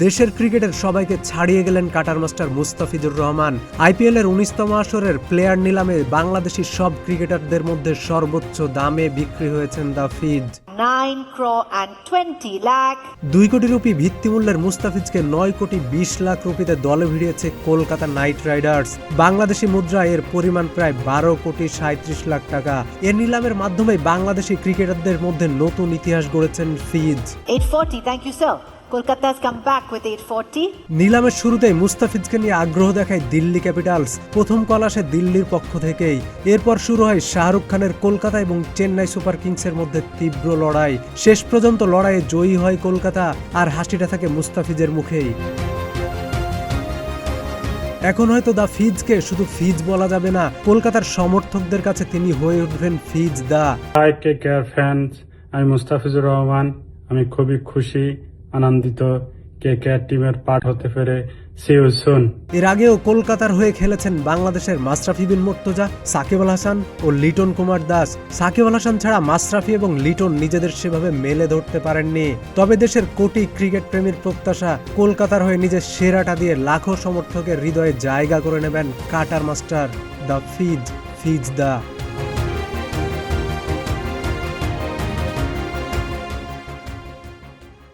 দেশের ক্রিকেটের সবাইকে ছাড়িয়ে গেলেন cutter master Mustafizur Rahman. IPL এর ১৯তম আসরের প্লেয়ার নিলামে বাংলাদেশি সব ক্রিকেটারদের মধ্যে সর্বোচ্চ দামে বিক্রি হয়েছেন the fees. 9 crore and 20 lakh। ২ কোটি রুপি ভিত্তিমূল্যের মুস্তাফিজকে ৯ কোটি ২০ লাখ রুপিতে দলে ভিড়িয়েছে কলকাতা নাইট রাইডার্স। বাংলাদেশি মুদ্রা এর পরিমাণ প্রায় ১২ কোটি ৩৭ লাখ টাকা। এ নিলামের মাধ্যমে বাংলাদেশি ক্রিকেটারদের মধ্যে নতুন ইতিহাস গড়েছেন ফিজ। 840, thank you sir. Kolkata has come back with 840. নিলামের শুরুতেই মুস্তাফিজকে নিয়ে আগ্রহ দেখায় দিল্লি ক্যাপিটালস। প্রথম কল আসে দিল্লির পক্ষ থেকেই। এরপর শুরু হয় শাহরুখ খানের কলকাতা এবং চেন্নাই সুপার কিংসের মধ্যে তীব্র লড়াই। শেষ পর্যন্ত লড়াইয়ে জয়ী হয় কলকাতা, আর হাসিটা থাকে মুস্তাফিজের মুখেই। এখন হয়তো দ্য ফিজকে শুধু ফিজ বলা যাবে না, কলকাতার সমর্থকদের কাছে তিনি হয়ে উঠবেন ফিজ দা। হাই কেকেআর ফ্যান্স, আমি মুস্তাফিজুর রহমান। আমি খুবই খুশি, আনন্দিত কেকেআর টিমের পার্ট হতে পেরে। See you soon. এর আগেও কলকাতার হয়ে খেলেছেন বাংলাদেশের মাশরাফি বিন মুর্তজা, সাকিব আল হাসান ও লিটন কুমার দাস। সাকিব আল হাসান ছাড়া মাশরাফি এবং লিটন নিজেদের সেভাবে মেলে ধরতে পারেননি। তবে দেশের কোটি ক্রিকেট প্রেমীর প্রত্যাশা, কলকাতার হয়ে নিজের সেরাটা দিয়ে লাখো সমর্থকের হৃদয়ে জায়গা করে নেবেন cutter master the fees, fees the.